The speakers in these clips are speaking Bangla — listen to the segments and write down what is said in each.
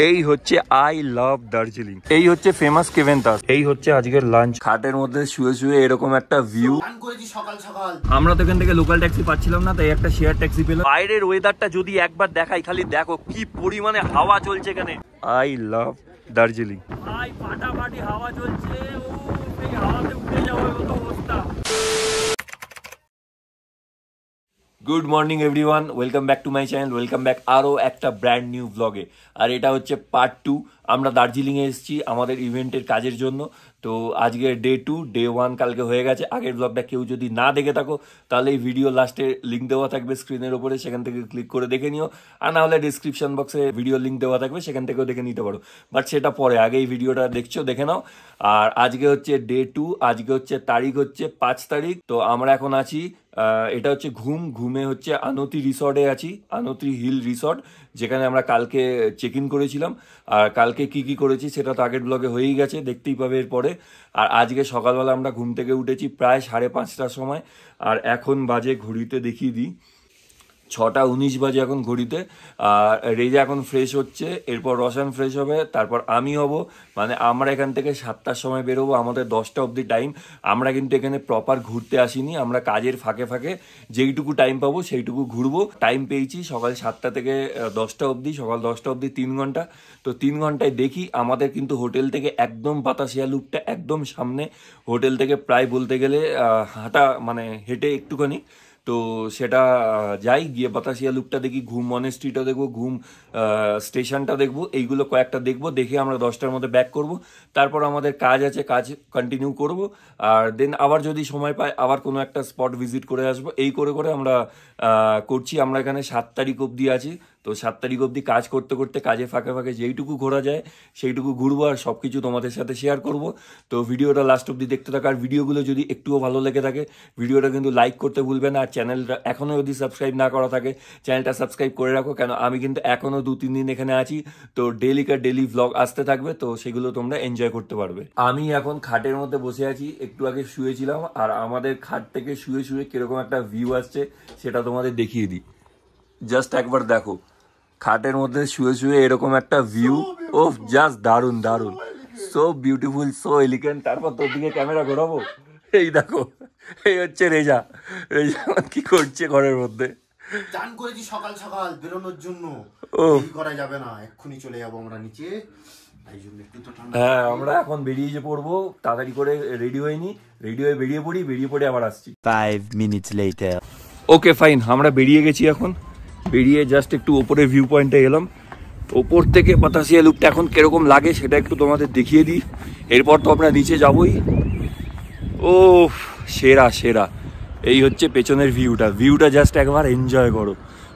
এই হচ্ছে আই লাভ দার্জিলিং, এই হচ্ছে ফেমাস কেভেন্টাস, এই হচ্ছে আজকের লাঞ্চ। খাটের মধ্যে শুয়ে শুয়ে এরকম একটা ভিউ। সকাল সকাল আমরা তো এখান থেকে লোকাল ট্যাক্সি পাচ্ছিলাম না, তাই একটা শেয়ার ট্যাক্সি পেলাম। বাইরের ওয়েদারটা যদি একবার দেখাই, খালি দেখো কি পরিমাণে হাওয়া চলছে এখানে। I love Darjeeling. ভাই ফাটাফাটি হাওয়া চলছে, ও এই হাওয়াতে উড়ে যাওয়ার মতো অবস্থা। Good morning everyone, welcome back to my channel, welcome back আরও একটা ব্র্যান্ড নিউ ব্লগে। আর এটা হচ্ছে পার্ট 2। আমরা দার্জিলিংয়ে এসেছি আমাদের ইভেন্টের কাজের জন্য। তো আজকে ডে 2, ডে 1 কালকে হয়ে গেছে। আগের ব্লগটা কেউ যদি না দেখে থাকো তাহলে এই ভিডিও লাস্টে লিঙ্ক দেওয়া থাকবে স্ক্রিনের ওপরে, সেখান থেকে ক্লিক করে দেখে নিও। আর না হলে ডিসক্রিপশন বক্সে ভিডিও লিঙ্ক দেওয়া থাকবে, সেখান থেকেও দেখে নিতে পারো। বাট সেটা পরে, আগে এই ভিডিওটা দেখছো দেখে নাও। আর আজকে হচ্ছে ডে 2, আজকে হচ্ছে তারিখ হচ্ছে 5 তারিখ। তো আমরা এখন আছি, এটা হচ্ছে ঘুমে হচ্ছে আনতি রিসর্টে আছি, আনতি হিল রিসর্ট, যেখানে আমরা কালকে চেক ইন করেছিলাম। আর কালকে কি করেছি সেটা তো আগের ব্লগে হয়েই গেছে, দেখতেই পাবে এরপরে। আর আজকে সকালবেলা আমরা ঘুম থেকে উঠেছি প্রায় 5:30টার সময়। আর এখন বাজে, ঘড়িতে দেখিয়ে দিই, 6:19 বাজে এখন ঘড়িতে। আর রেজা এখন ফ্রেশ হচ্ছে, এরপর রসান ফ্রেশ হবে, তারপর আমি হব। মানে আমরা এখান থেকে 7টার সময় বেরোবো, আমাদের 10টা অবধি টাইম। আমরা কিন্তু এখানে প্রপার ঘুরতে আসিনি, আমরা কাজের ফাঁকে ফাঁকে যেইটুকু টাইম পাবো সেইটুকু ঘুরবো। টাইম পেয়েছি সকাল 7টা থেকে 10টা অবধি, সকাল 10টা অবধি 3 ঘন্টা। তো 3 ঘন্টায় দেখি আমাদের কিন্তু হোটেল থেকে একদম বাতাসিয়া লুপটা একদম সামনে। হোটেল থেকে প্রায় বলতে গেলে হাঁটা, মানে হেঁটে একটুখানি। তো সেটা যাই, গিয়ে বাতাসিয়া লুপটা দেখি, ঘুম মনেস্ট্রিটা দেখবো, ঘুম স্টেশনটা দেখবো, এইগুলো কয়েকটা দেখবো। দেখে আমরা 10টার মধ্যে ব্যাক করব। তারপর আমাদের কাজ আছে, কাজ কন্টিনিউ করব। আর দেন আবার যদি সময় পাই আবার কোনো একটা স্পট ভিজিট করে আসবো। এই করে করে আমরা করছি। আমরা এখানে 7 তারিখ অবধি আছি। তো 7 তারিখ অবধি কাজ করতে করতে, কাজে ফাঁকে ফাঁকে যেইটুকু ঘোরা যায় সেইটুকু ঘুরবো, আর সব কিছু তোমাদের সাথে শেয়ার করব। তো ভিডিওটা লাস্ট অবধি দেখতে থাকো। আর ভিডিওগুলো যদি একটুও ভালো লেগে থাকে ভিডিওটা কিন্তু লাইক করতে ভুলবে না। আর চ্যানেলটা এখনও যদি সাবস্ক্রাইব না করা থাকে চ্যানেলটা সাবস্ক্রাইব করে রাখো, কেন আমি কিন্তু এখনও 2-3 দিন এখানে আছি। তো ডেলি ভ্লগ আসতে থাকবে, তো সেগুলো তোমরা এনজয় করতে পারবে। আমি এখন খাটের মধ্যে বসে আছি, একটু আগে শুয়েছিলাম। আর আমাদের খাট থেকে শুয়ে শুয়ে কিরকম একটা ভিউ আসছে সেটা তোমাদের দেখিয়ে দিই। জাস্ট একবার দেখো, খাটের মধ্যে শুয়ে শুয়ে এরকম একটা ভিউ। ও জাস্ট দারুন দারুন, সো বিউটিফুল, সো এলিগেন্ট। তারপর তোর দিকে ক্যামেরা ঘোরাবো, এই দেখো, এই হচ্ছে রেজা কি করছে ঘরের মধ্যে। চান করেছি সকাল সকাল বেরোনোর জন্য। করা যাবে না, এক্ষুনি চলে যাবো আমরা নিচে। হ্যাঁ, আমরা এখন বেরিয়ে পড়বো, তাড়াতাড়ি করে রেডি হয়নি, রেডি হয়ে বেরিয়ে পড়ে আবার আসছি। 5 minutes later. ওকে ফাইন, আমরা বেরিয়ে গেছি। এখন বেরিয়ে জাস্ট একটু ওপরে ভিউ পয়েন্টে এলাম। ওপর থেকে বাতাসিয়া লুপটা এখন কিরকম লাগে সেটা একটু তোমাদের দেখিয়ে দিই। এরপর তো আমরা নিচে যাবোই। ও সেরা, এই হচ্ছে পেছনের ভিউটা জাস্ট একবার এনজয় করো।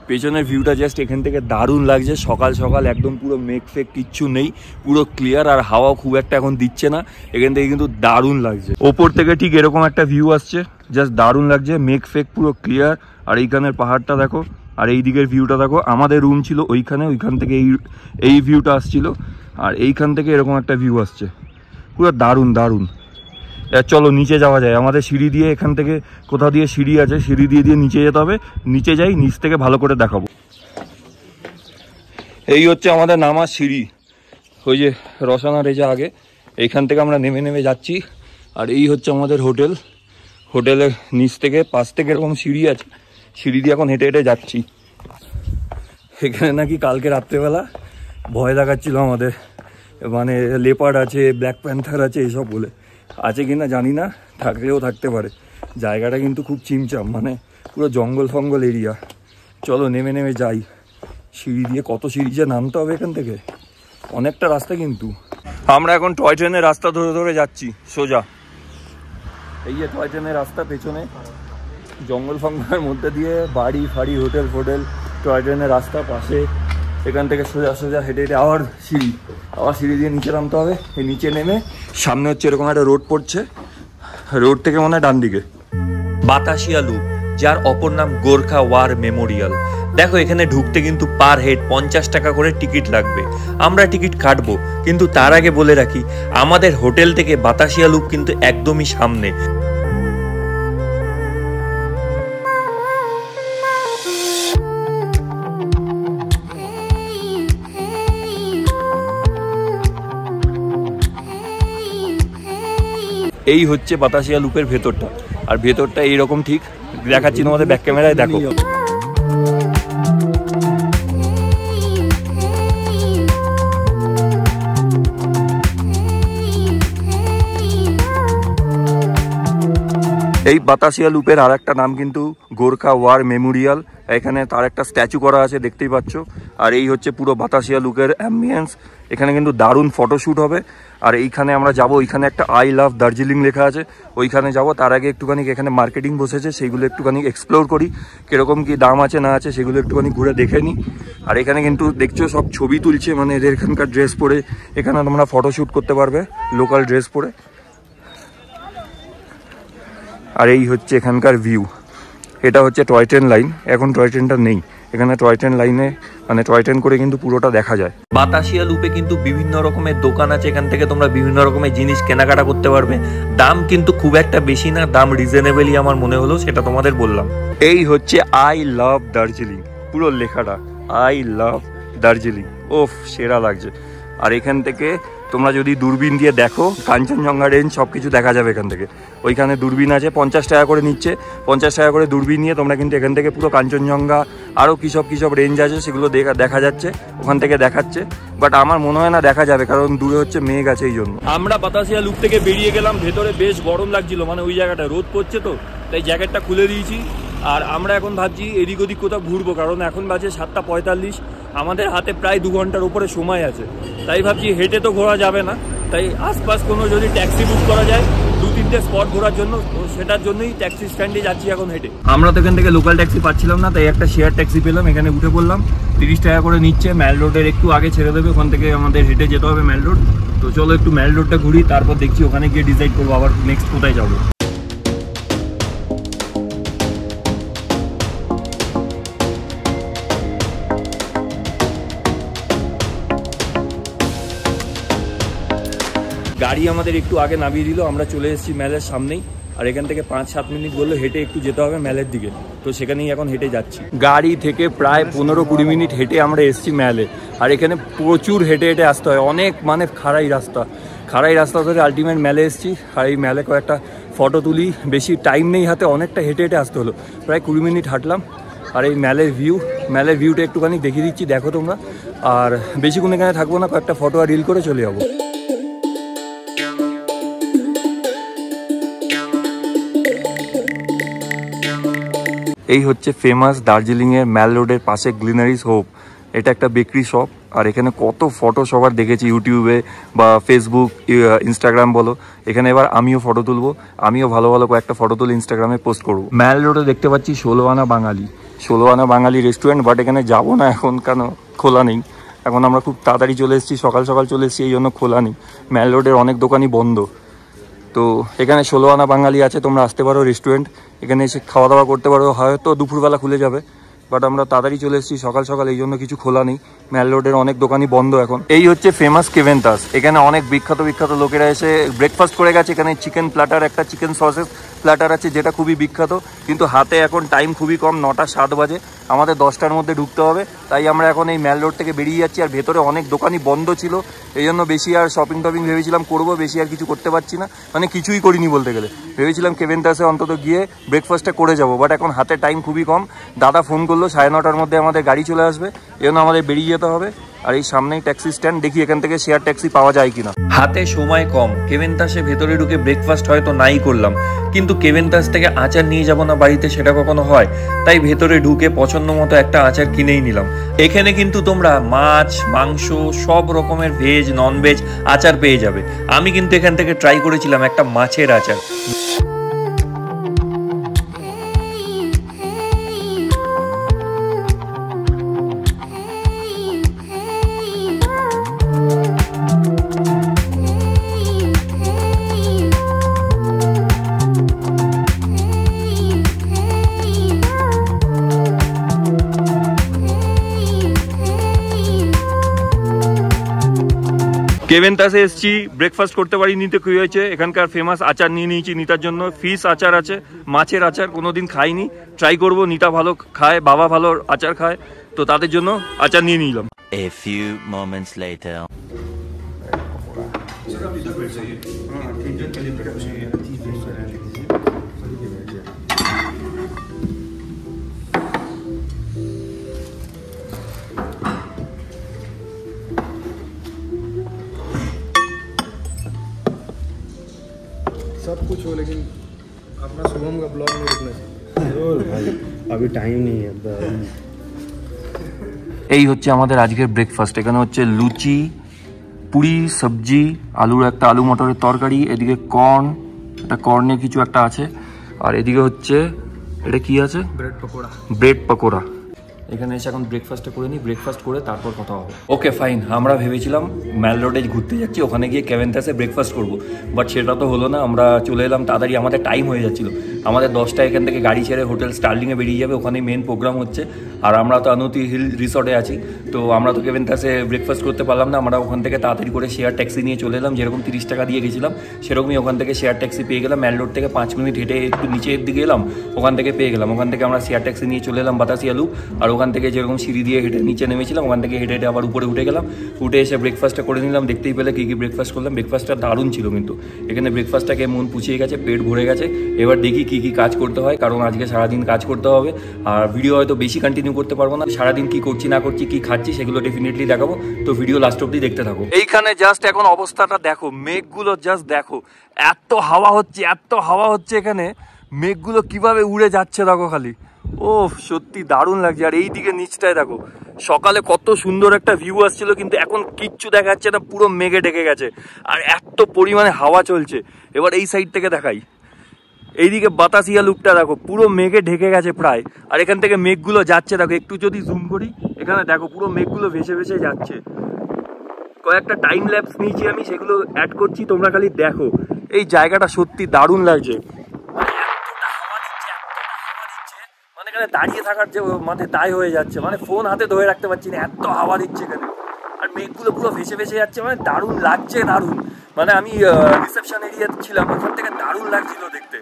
পেছনের ভিউটা জাস্ট এখান থেকে দারুণ লাগছে। সকাল সকাল একদম পুরো মেঘ ফেক কিচ্ছু নেই, পুরো ক্লিয়ার। আর হাওয়া খুব একটা এখন দিচ্ছে না, এখান থেকে কিন্তু দারুণ লাগছে। ওপর থেকে ঠিক এরকম একটা ভিউ আসছে, জাস্ট দারুণ লাগছে, মেঘ ফেক পুরো ক্লিয়ার। আর এইখানের পাহাড়টা দেখো, আর এই দিকের ভিউটা দেখো। আমাদের রুম ছিল ওইখান থেকে এই ভিউটা আসছিল। আর এইখান থেকে এরকম একটা ভিউ আসছে, পুরো দারুণ। চলো নিচে যাওয়া যায়। আমাদের সিঁড়ি দিয়ে, এখান থেকে কোথাও দিয়ে সিঁড়ি আছে, সিঁড়ি দিয়ে নিচে যেতে হবে। নিচে যাই, নিচ থেকে ভালো করে দেখাবো। এই হচ্ছে আমাদের নামার সিঁড়ি, ওই যে রসানা রেজা আগে, এইখান থেকে আমরা নেমে যাচ্ছি। আর এই হচ্ছে আমাদের হোটেলের নিচ থেকে 5 থেকে এরকম সিঁড়ি আছে, সিঁড়ি দিয়ে এখন হেঁটে যাচ্ছি। এখানে নাকি কালকে রাত্রেবেলা ভয় দেখাচ্ছিল আমাদের, মানে লেপার্ড আছে, ব্ল্যাক প্যান্থার আছে, এইসব বলে। আছে কিনা জানি না, থাকলেও থাকতে পারে। জায়গাটা কিন্তু খুব চিমচাম, মানে পুরো জঙ্গল এরিয়া। চলো নেমে যাই সিঁড়ি দিয়ে। কত সিঁড়ি যে নামতে হবে এখান থেকে, অনেকটা রাস্তা কিন্তু। আমরা এখন টয় ট্রেনের রাস্তা ধরে যাচ্ছি সোজা। এই যে টয় ট্রেনের রাস্তা, পেছনে জঙ্গলের মধ্যে দিয়ে বাড়ি ফাড়ি, হোটেল টয় ট্রেনের রাস্তা পাশে। এখান থেকে সোজা হেঁটে আবার সিঁড়ি দিয়ে নিচে নামতে হবে। এই নিচে নেমে সামনে হচ্ছে এরকম একটা রোড পড়ছে, রোড থেকে মনে হয় ডান দিকে বাতাসিয়া লুপ, যার অপর নাম গোর্খা ওয়ার মেমোরিয়াল। দেখো এখানে ঢুকতে কিন্তু পার হেড 50 টাকা করে টিকিট লাগবে। আমরা টিকিট কাটবো, কিন্তু তার আগে বলে রাখি আমাদের হোটেল থেকে বাতাসিয়া লুপ কিন্তু একদমই সামনে। এই হচ্ছে বাতাসিয়া লুপের ভেতরটা, আর ভেতরটা এইরকম ঠিক দেখাচ্ছি তোমাদের ব্যাক ক্যামেরায়, দেখো। এই বাতাসিয়া লুপের আর একটা নাম কিন্তু গোর্খা ওয়ার মেমোরিয়াল। এখানে তার একটা স্ট্যাচু করা আছে, দেখতেই পাচ্ছ। আর এই হচ্ছে পুরো বাতাসিয়া লুপের অ্যাম্বিয়েন্স। এখানে কিন্তু দারুণ ফটোশ্যুট হবে। আর এইখানে আমরা যাব, ওইখানে একটা আই লাভ দার্জিলিং লেখা আছে, ওইখানে যাব। তার আগে একটুখানি এখানে মার্কেটিং বসেছে, সেইগুলো একটুখানি এক্সপ্লোর করি, কীরকম কী দাম আছে না আছে সেগুলো একটুখানি ঘুরে দেখে নিই। আর এখানে কিন্তু দেখছো সব ছবি তুলছে, মানে এদের এখানকার ড্রেস পরে এখানে তোমরা ফটোশ্যুট করতে পারবে লোকাল ড্রেস পরে। আর এই হচ্ছে এখানকার ভিউ। এটা হচ্ছে টয় ট্রেন লাইন, এখন টয় ট্রেনটা নেই এখানে। টয় ট্রেন লাইনে মানে টয় ট্রেন করে কিন্তু পুরোটা দেখা যায়। বাতাসিয়া লুপে কিন্তু বিভিন্ন রকমের দোকান আছে, এখান থেকে তোমরা বিভিন্ন রকমের জিনিস কেনাকাটা করতে পারবে। দাম কিন্তু খুব একটা বেশি না, দাম রিজনেবলই আমার মনে হলো, সেটা তোমাদের বললাম। এই হচ্ছে আই লাভ দার্জিলিং, পুরো লেখাটা আই লাভ দার্জিলিং। ওফ, সেরা লাগছে। আর এখান থেকে তোমরা যদি দূরবীন দিয়ে দেখো, কাঞ্চনজঙ্ঘা রেঞ্জ সব কিছু দেখা যাবে এখান থেকে। ওইখানে দূরবীন আছে, 50 টাকা করে নিচ্ছে। 50 টাকা করে দূরবীন নিয়ে তোমরা কিন্তু এখান থেকে পুরো কাঞ্চনজঙ্ঘা আরও কী সব রেঞ্জ আছে সেগুলো দেখা যাচ্ছে, ওখান থেকে দেখাচ্ছে। বাট আমার মনে হয় না দেখা যাবে, কারণ দূরে হচ্ছে মেঘ আছে, এই জন্য। আমরা বাতাসিয়া লুপ থেকে বেরিয়ে গেলাম, ভেতরে বেশ গরম লাগছিল, মানে ওই জায়গাটা রোদ পড়ছে তো, তাই জ্যাকেটটা খুলে দিয়েছি। আর আমরা এখন ভাবছি এদিক ওদিক কোথাও ঘুরবো, কারণ এখন বাজে 7:45, আমাদের হাতে প্রায় 2 ঘন্টার উপরে সময় আছে। তাই ভাবছি হেঁটে তো ঘোরা যাবে না, তাই আশপাশ কোনো যদি ট্যাক্সি বুক করা যায় 2-3টে স্পট ঘোরার জন্য, সেটার জন্যই ট্যাক্সি স্ট্যান্ডে যাচ্ছি এখন হেঁটে। আমরা তো এখান থেকে লোকাল ট্যাক্সি পাচ্ছিলাম না, তাই একটা শেয়ার ট্যাক্সি পেলাম, এখানে উঠে পড়লাম। 30 টাকা করে নিচ্ছে, ম্যাল রোডের একটু আগে ছেড়ে দেবে, ওখান থেকে আমাদের হেঁটে যেতে হবে ম্যাল রোড। তো চলো একটু ম্যাল রোডটা ঘুরি, তারপর দেখছি ওখানে গিয়ে ডিসাইড করবো আবার নেক্সট কোথায় যাবো। গাড়ি আমাদের একটু আগে নামিয়ে দিল, আমরা চলে এসেছি ম্যালের সামনেই। আর এখান থেকে 5-7 মিনিট বললো হেঁটে একটু যেতে হবে ম্যালের দিকে, তো সেখানেই এখন হেঁটে যাচ্ছি। গাড়ি থেকে প্রায় 15-20 মিনিট হেঁটে আমরা এসেছি ম্যালে। আর এখানে প্রচুর হেঁটে হেঁটে আসতে হয়, অনেক মানে খাড়াই রাস্তা ধরে আলটিমেট ম্যালে এসেছি। আর এই ম্যালে কয়েকটা ফটো তুলি, বেশি টাইম নেই হাতে, অনেকটা হেঁটে হেঁটে আসতে হলো, প্রায় 20 মিনিট হাঁটলাম। আর এই ম্যালের ভিউটা একটুখানি দেখিয়ে দিচ্ছি, দেখো তোমরা। আর বেশিক্ষণ এখানে থাকবো না, কয়েকটা ফটো আর রিল করে চলে যাবো। এই হচ্ছে ফেমাস দার্জিলিংয়ের ম্যাল রোডের পাশে গ্লিনারিজ হোপ। এটা একটা বেকারি শপ। আর এখানে কত ফটো সবার দেখেছি ইউটিউবে বা ফেসবুক, ইনস্টাগ্রাম বলো। এখানে এবার আমিও ফটো তুলবো, আমিও ভালো কয়েকটা ফটো তুলে ইনস্টাগ্রামে পোস্ট করবো। ম্যাল রোডে দেখতে পাচ্ছি 16 আনা বাঙালি রেস্টুরেন্ট, বাট এখানে যাবো না এখন, কেন খোলা নেই। এখন আমরা খুব তাড়াতাড়ি চলে এসেছি, সকাল চলে এসেছি, এই জন্য খোলা নেই। ম্যাল রোডের অনেক দোকানই বন্ধ। তো এখানে 16 আনা বাঙালি আছে, তোমরা আসতে পারো রেস্টুরেন্ট, এখানে এসে খাওয়া দাওয়া করতে পারো। হয়তো দুপুরবেলা খুলে যাবে, বাট আমরা তাড়াতাড়ি চলে এসেছি সকাল, এই জন্য কিছু খোলা নেই। ম্যাল রোডের অনেক দোকানই বন্ধ এখন। এই হচ্ছে ফেমাস কেভেন্তাস, এখানে অনেক বিখ্যাত লোকেরা এসে ব্রেকফাস্ট করে গেছে। এখানে চিকেন প্ল্যাটার, একটা চিকেন সসেস প্ল্যাটার আছে, যেটা খুবই বিখ্যাত। কিন্তু হাতে এখন টাইম খুবই কম, 9টা 7 বাজে, আমাদের 10টার মধ্যে ঢুকতে হবে। তাই আমরা এখন এই ম্যাল রোড থেকে বেরিয়ে যাচ্ছি। আর ভেতরে অনেক দোকানই বন্ধ ছিল, এই জন্য বেশি আর শপিং ভেবেছিলাম করবো, বেশি আর কিছু করতে পারছি না, মানে কিছুই করিনি বলতে গেলে। ভেবেছিলাম কেভেন্তাসে অন্তত গিয়ে ব্রেকফাস্টটা করে যাবো, বাট এখন হাতে টাইম খুবই কম। দাদা ফোন করলো 9:30টার মধ্যে আমাদের গাড়ি চলে আসবে, এই জন্য আমাদের বেরিয়ে যেতে হবে। আর এই সামনেই ট্যাক্সি স্ট্যান্ড, দেখি এখান থেকে শেয়ার ট্যাক্সি পাওয়া যায় কিনা। হাতে সময় কম, কেভেন্তাসে ভেতরে ঢুকে ব্রেকফাস্ট হয়তো নাই করলাম, কিন্তু কেভেন্তাস থেকে আচার নিয়ে যাব না বাড়িতে, সেটা কখনো হয়। তাই ভেতরে ঢুকে পছন্দ মতো একটা আচার কিনেই নিলাম। এখানে কিন্তু তোমরা মাছ, মাংস, সব রকমের ভেজ, ননভেজ আচার পেয়ে যাবে। আমি কিন্তু এখান থেকে ট্রাই করেছিলাম একটা মাছের আচার। কেভেন্তাসে এসেছি, ব্রেকফাস্ট করতে পারিনি, তো কি হয়েছে, এখানকার ফেমাস আচার নিয়ে নিয়েছি নিতার জন্য। ফিশ আচার আছে, মাছের আচার কোনোদিন খাইনি, ট্রাই করবো। নিতা ভালো খায়, বাবা ভালো আচার খায়, তো তাদের জন্য আচার নিয়ে নিলাম। A few moments later. सब कुछ हो लेकिन अपना शुभम का ब्लॉग नहीं रुकना चाहिए। अभी टाइम नहीं है। এই হচ্ছে আমাদের আজকের ব্রেকফাস্ট। এখানে হচ্ছে লুচি, পুরি, সবজি, আলুর একটা আলু মটরের তরকারি, এদিকে কর্ন, একটা কর্নে কিছু একটা আছে, আর এদিকে হচ্ছে এটা কি আছে, ব্রেড পকোড়া। এখানে এসে এখন ব্রেকফাস্টটা করে নিই, ব্রেকফাস্ট করে তারপর কথা হবে। ওকে ফাইন, আমরা ভেবেছিলাম ম্যাল রোডে ঘুরতে যাচ্ছি, ওখানে গিয়ে ক্যাভেন্টাসে ব্রেকফাস্ট করবো, বাট সেটা তো হলো না। আমরা চলে এলাম তাড়াতাড়ি, আমাদের টাইম হয়ে যাচ্ছিলো। আমাদের 10টায় এখান থেকে গাড়ি ছেড়ে হোটেল স্টার্লিংয়ে বেরিয়ে যাবে, ওখানে মেন প্রোগ্রাম হচ্ছে। আর আমরা তো আনুতি হিল রিসর্টে আছি, তো আমরা তো ক্যাভেন্টাসে ব্রেকফাস্ট করতে পারলাম না। আমরা ওখান থেকে তাড়াতাড়ি করে শেয়ার ট্যাক্সি নিয়ে চলে এলাম, যেরকম 30 টাকা দিয়ে গেছিলাম সেরকমই ওখান থেকে শেয়ার ট্যাক্সি পেয়ে গেলাম। ম্যাল রোড থেকে 5 মিনিট হেঁটে একটু নিচের দিকে এলাম, ওখান থেকে পেয়ে গেলাম। ওখান থেকে আমরা শেয়ার ট্যাক্সি নিয়ে চলে এলাম বাতাসিয়া লুপ, আর ওখান থেকে যেরকম সিঁড়ি দিয়ে হেঁটে নিচে নেমেছিলাম, ওখান থেকে হেঁটে হেঁটে আবার উপরে উঠে গেলাম। উঠে এসে ব্রেকফাস্টটা করে নিলাম। দেখতেই পেলে কী কী ব্রেকফাস্ট করলাম। ব্রেকফাস্টটা দারুণ ছিল, কিন্তু এখানে ব্রেকফাস্টটাকে মন পুষিয়ে গেছে, পেট ভরে গেছে। এবার দেখি কী কী কাজ করতে হয়, কারণ আজকে সারাদিন কাজ করতে হবে। আর ভিডিও হয়তো বেশি কন্টিনিউ করতে পারবো না, সারাদিন কী করছি না করছি, কী খাচ্ছি সেগুলো ডেফিনেটলি দেখাবো। তো ভিডিও লাস্ট অব্দি দেখতে থাকো। এইখানে জাস্ট এখন অবস্থাটা দেখো, মেঘগুলো জাস্ট দেখো, এত হাওয়া হচ্ছে, এত হাওয়া হচ্ছে এখানে। মেঘগুলো কিভাবে উড়ে যাচ্ছে দেখো খালি, ও সত্যি দারুণ লাগছে। আর এইদিকে নিচটায় দেখো, সকালে কত সুন্দর একটা ভিউ আসছিল, কিন্তু এখন কিচ্ছু দেখা যাচ্ছে না, পুরো মেঘে ঢেকে গেছে। আর এত পরিমাণে হাওয়া চলছে। এবার এই সাইড থেকে দেখাই, এইদিকে বাতাসিয়া লুপটা দেখো, পুরো মেঘে ঢেকে গেছে প্রায়। আর এখান থেকে মেঘগুলো যাচ্ছে দেখো, একটু যদি জুম করি এখানে দেখো, পুরো মেঘগুলো ভেসে ভেসে যাচ্ছে। কয়েকটা টাইম ল্যাপস নিয়েছি আমি, সেগুলো অ্যাড করছি, তোমরা খালি দেখো। এই জায়গাটা সত্যি দারুণ লাগছে, মানে এখানে দাঁড়িয়ে থাকার যে মানে তাই হয়ে যাচ্ছে, মানে ফোন হাতে ধরে রাখতে পারছি না, এত হাওয়া দিচ্ছে এখানে। আর মেঘগুলো পুরো ভেসে ভেসে যাচ্ছে, মানে দারুণ লাগছে, দারুণ। মানে আমি রিসেপশন এরিয়াতে ছিলাম, ওখান থেকে দারুণ লাগছিল দেখতে।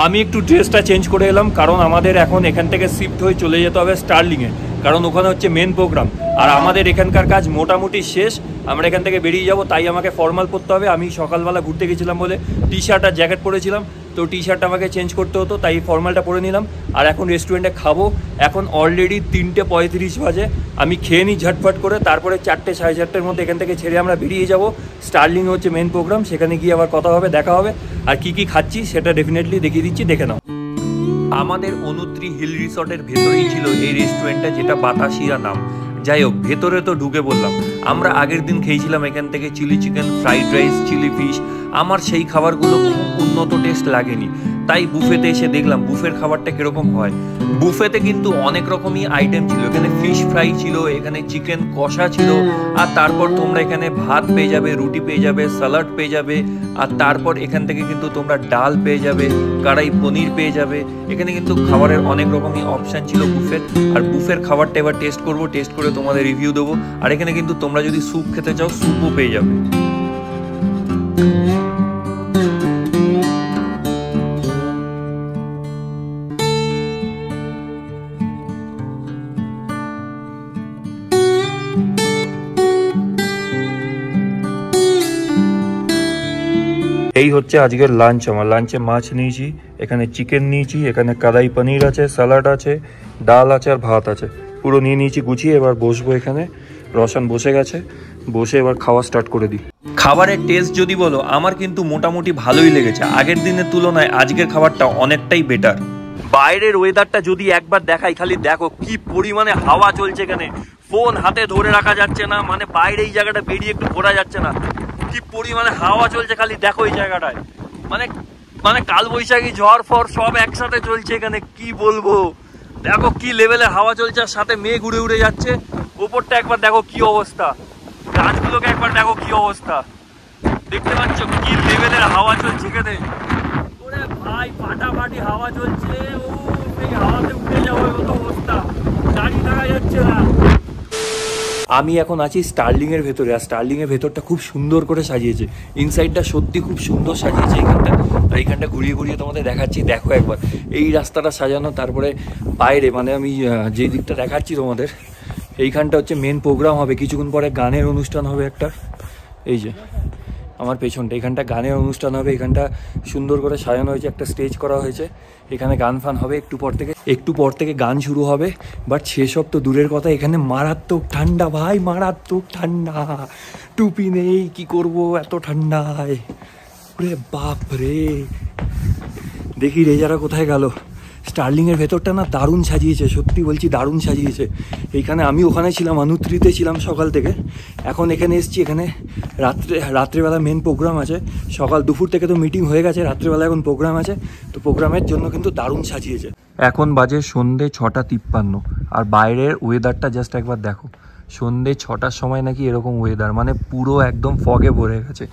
আমি একটু ড্রেসটা চেঞ্জ করে এলাম, কারণ আমাদের এখন এখান থেকে শিফট হয়ে চলে যেতে হবে স্টার্লিংয়ে, কারণ ওখানে হচ্ছে মেন প্রোগ্রাম। আর আমাদের এখানকার কাজ মোটামুটি শেষ, আমরা এখান থেকে বেরিয়ে যাব, তাই আমাকে ফর্মাল পরতে হবে। আমি সকালবেলা ঘুরতে গেছিলাম বলে টি শার্ট আর জ্যাকেট পরেছিলাম, তো টি শার্টটা আমাকে চেঞ্জ করতে হতো, তাই ফর্মালটা পরে নিলাম। আর এখন রেস্টুরেন্টে খাবো, এখন অলরেডি 3:35 বাজে। আমি খেয়ে নিই ঝটফট করে, তারপরে 4টে সাড়ে 4টের মধ্যে এখান থেকে ছেড়ে আমরা বেরিয়ে যাব। স্টার্লিং হচ্ছে মেন প্রোগ্রাম, সেখানে গিয়ে আবার কথা হবে, দেখা হবে। আর কি কি খাচ্ছি সেটা ডেফিনেটলি দেখিয়ে দিচ্ছি, দেখে নাও। আমাদের অনুত্রি হিল রিসর্টের ভেতরেই ছিল এই রেস্টুরেন্টটা, যেটা বাতাসিয়া নাম। যাই হোক, ভেতরে তো ঢুকে বললাম। আমরা আগের দিন খেয়েছিলাম এখান থেকে chilli chicken, fried rice, chilli fish. আমার সেই খাবারগুলো খুব উন্নত টেস্ট লাগেনি, তাই বুফেতে এসে দেখলাম বুফের খাবারটা কিরকম হয়। বুফেতে কিন্তু অনেক রকমই আইটেম ছিল, এখানে ফিশ ফ্রাই ছিল, এখানে চিকেন কষা ছিল, আর তারপর তোমরা এখানে ভাত পেয়ে যাবে, রুটি পেয়ে যাবে, স্যালাড পেয়ে যাবে, আর তারপর এখান থেকে কিন্তু তোমরা ডাল পেয়ে যাবে, কড়াই পনির পেয়ে যাবে। এখানে কিন্তু খাবারের অনেক রকমই অপশান ছিল বুফের। আর বুফের খাবারটা এবার টেস্ট করবো, টেস্ট করে তোমাদের রিভিউ দেবো। আর এখানে কিন্তু তোমরা যদি স্যুপ খেতে চাও, স্যুপও পেয়ে যাবে। এই হচ্ছে আজকের লাঞ্চ। আমার লাঞ্চে মাছ নিয়েছি, এখানে চিকেন নিয়েছি, এখানে কড়াই পনির আছে, স্যালাড আছে, ডাল আছে, আর ভাত আছে। পুরো নিয়ে নিয়েছি গুছিয়ে। এবার বসবো এখানে, রসান বসে গেছে, বসে এবার খাওয়া স্টার্ট করে দিই। খাবারের টেস্ট যদি বলো, আমার কিন্তু মোটামুটি ভালোই লেগেছে। আগের দিনের তুলনায় আজকের খাবারটা অনেকটাই বেটার। বাইরের ওয়েদারটা যদি একবার দেখাই, খালি দেখো কি পরিমাণে হাওয়া চলছে এখানে, ফোন হাতে ধরে রাখা যাচ্ছে না, মানে বাইরে এই জায়গাটা বেরিয়ে একটু ঘোরা যাচ্ছে না, কি পরিমাণে হাওয়া চলছে খালি দেখো এই জায়গাটায়। মানে কালবৈশাখী ঝড় ফর সব একসাথে চলছে এখানে, কি বলবো। দেখো কি লেভেলের হাওয়া চলছে, আর সাথে মেঘ উড়ে উড়ে যাচ্ছে। উপরটা একবার দেখো কি অবস্থা, গাছগুলোকে একবার দেখো কি অবস্থা, দেখতে পাচ্ছ কি লেভেলের হাওয়া চলছে এখানে। ওরে ভাই, ফাটাফাটি হাওয়া চলছে, ও সেই হাওয়াতে উঠে যাওয়ার মতো অবস্থা, দাঁড়িয়ে থাকা যাচ্ছে না। আমি এখন আছি স্টার্লিংয়ের ভেতরে, আর স্টার্লিংয়ের ভেতরটা খুব সুন্দর করে সাজিয়েছে, ইনসাইডটা সত্যি খুব সুন্দর সাজিয়েছে এইখানটা। আর এইখানটা ঘুরিয়ে ঘুরিয়ে তোমাদের দেখাচ্ছি, দেখো একবার এই রাস্তাটা সাজানো। তারপরে বাইরে মানে আমি যে দিকটা দেখাচ্ছি তোমাদের, এইখানটা হচ্ছে মেন প্রোগ্রাম হবে, কিছুক্ষণ পরে গানের অনুষ্ঠান হবে একটা। এই যে আমার পেছনটা, এখানটা গানের অনুষ্ঠান হবে, এখানটা সুন্দর করে সাজানো হয়েছে, একটা স্টেজ করা হয়েছে, এখানে গান ফান হবে, একটু পর থেকে গান শুরু হবে। বাট সেসব তো দূরের কথা, এখানে মারাত্মক ঠান্ডা ভাই, মারাত্মক ঠান্ডা, টুপি নেই, কি করব এত ঠান্ডায়, ওরে বাপ রে। দেখি রেজারা কোথায় গেল। স্টার্লিংয়ের ভেতরটা না দারুণ সাজিয়েছে, সত্যি বলছি দারুণ সাজিয়েছে। এইখানে আমি ওখানে ছিলাম, অনুত্রিতে ছিলাম সকাল থেকে, এখন এখানে এসেছি। এখানে রাত্রেবেলা মেন প্রোগ্রাম আছে, সকাল দুপুর থেকে তো মিটিং হয়ে গেছে, রাত্রেবেলা এখন প্রোগ্রাম আছে, তো প্রোগ্রামের জন্য কিন্তু দারুণ সাজিয়েছে। এখন বাজে সন্ধ্যে 6:53, আর বাইরের ওয়েদারটা জাস্ট একবার দেখো। সন্ধ্যে 6টার সময় নাকি এরকম ওয়েদার, মানে পুরো একদম ফগে ভরে গেছে,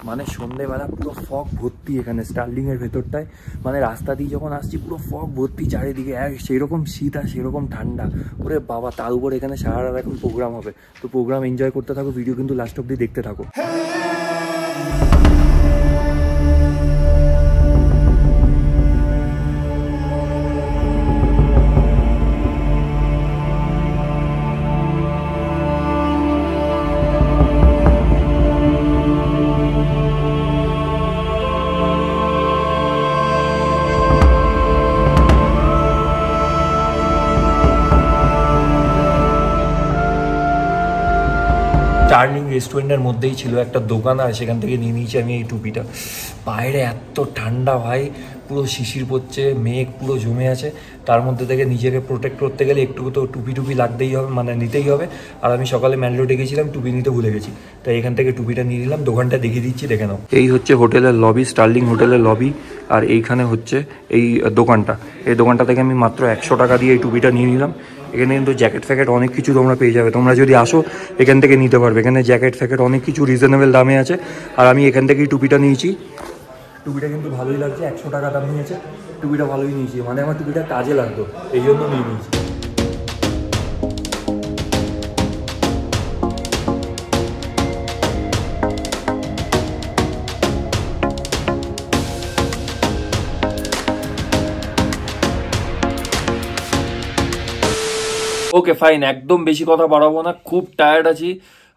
মানে সন্ধ্যেবেলা পুরো ফগ ভর্তি এখানে স্টার্লিংয়ের ভেতরটায়। মানে রাস্তা দিয়ে যখন আসছি পুরো ফগ ভর্তি চারিদিকে, সেরকম শীত আর সেরকম ঠান্ডা, ওরে বাবা। তার উপর এখানে সারা রাত এখন প্রোগ্রাম হবে, তো প্রোগ্রাম এনজয় করতে থাকো, ভিডিও কিন্তু লাস্ট অব্দি দেখতে থাকো। স্টার্লিং রেস্টুরেন্টের মধ্যেই ছিল একটা দোকান, আর সেখান থেকে নিয়ে নিয়েছি আমি এই টুপিটা। বাইরে এত ঠান্ডা ভাই, পুরো শিশির পড়ছে, মেঘ পুরো জমে আছে, তার মধ্যে থেকে নিজেকে প্রোটেক্ট করতে গেলে একটু তো টুপি লাগতেই হবে, মানে নিতেই হবে। আর আমি সকালে ম্যানলোডে গেছিলাম, টুপি নিতে ভুলে গেছি, তাই এখান থেকে টুপিটা নিয়ে নিলাম। দোকানটা দেখিয়ে দিচ্ছি, দেখে নাও। এই হচ্ছে হোটেলের লবি, স্টার্লিং হোটেলের লবি, আর এইখানে হচ্ছে এই দোকানটা। এই দোকানটা থেকে আমি মাত্র 100 টাকা দিয়ে এই টুপিটা নিয়ে নিলাম। এখানে কিন্তু জ্যাকেট ফ্যাকেট অনেক কিছু তোমরা পেয়ে যাবে, তোমরা যদি আসো এখান থেকে নিতে পারবে। এখানে জ্যাকেট ফ্যাকেট অনেক কিছু রিজনেবল দামে আছে, আর আমি এখান থেকেই টুপিটা নিয়েছি। টুপিটা কিন্তু ভালোই লাগছে, 100 টাকা দাম নিয়েছে, টুপিটা ভালোই নিয়েছি, মানে আমার টুপিটা কাজে লাগতো, এই জন্য নিয়ে নিয়েছি। ওকে ফাইন, একদম বেশি কথা বাড়াবো না, খুব টায়ার্ড আছি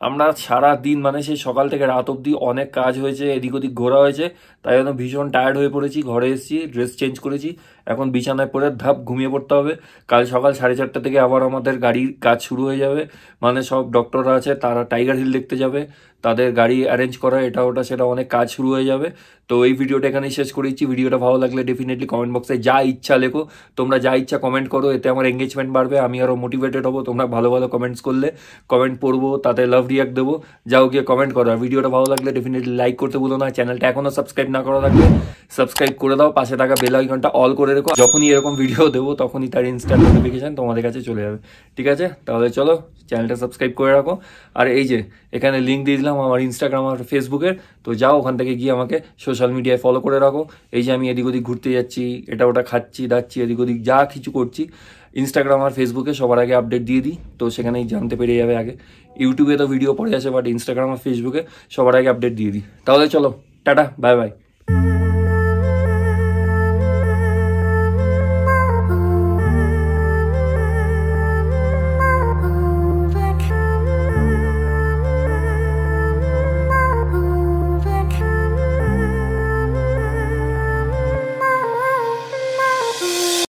আমরা। সারা দিন মানে সেই সকাল থেকে রাত অবধি অনেক কাজ হয়েছে, এদিক ওদিক ঘোরা হয়েছে, তাই জন্য ভীষণ টায়ার্ড হয়ে পড়েছি। ঘরে এসেছি, ড্রেস চেঞ্জ করেছি, এখন বিছানায় পড়ে ধাপ ঘুমিয়ে পড়তে হবে। কাল সকাল 4:30 থেকে আবার আমাদের গাড়ির কাজ শুরু হয়ে যাবে, মানে সব ডক্টররা আছে তারা টাইগার হিল দেখতে যাবে, তাদের গাড়ি অ্যারেঞ্জ করা, এটা ওটা সেটা অনেক কাজ শুরু হয়ে যাবে। তো এই ভিডিওটা এখানেই শেষ করেছি। ভিডিওটা ভালো লাগলে ডেফিনেটলি কমেন্ট বক্সে যা ইচ্ছা লেখো, তোমরা যা ইচ্ছা কমেন্ট করো, এতে আমার এঙ্গেজমেন্ট বাড়বে, আমি আরও মোটিভেটেড হবো। তোমরা ভালো ভালো কমেন্টস করলে কমেন্ট পড়বো, তাতে লাভ রিয়াক্ট দেবো, যাও গিয়ে কমেন্ট করো। আর ভিডিওটা ভালো লাগলে ডেফিনেটলি লাইক করতে ভুলো না। চ্যানেলটা এখনও সাবস্ক্রাইব না করা থাকলে সাবস্ক্রাইব করে দাও, পাশে থাকা বেল আইকনটা অল করে রেখো, যখনই এরকম ভিডিও দেবো তখনই তার ইনস্ট্যান্ট নোটিফিকেশন তোমাদের কাছে চলে যাবে। ঠিক আছে, তাহলে চলো চ্যানেলটা সাবস্ক্রাইব করে রাখো। আর এই যে এখানে লিঙ্ক দিয়ে দিলাম আমার ইনস্টাগ্রাম আর ফেসবুকের, তো যাও ওখান থেকে গিয়ে আমাকে সোশ্যাল মিডিয়ায় ফলো করে রাখো। এই যে আমি এদিক ওদিক ঘুরতে যাচ্ছি, এটা ওটা খাচ্ছি দাচ্ছি, এদিক ওদিক যা কিছু করছি, ইনস্টাগ্রাম আর ফেসবুকে সবার আগে আপডেট দিয়ে দিই, তো সেখানেই জানতে পেরে যাবে আগে। ইউটিউবে তো ভিডিও পড়ে আসে, বাট ইনস্টাগ্রাম আর ফেসবুকে সবার আগে আপডেট দিয়ে দিই। তাহলে চলো, টাটা, বাই বাই।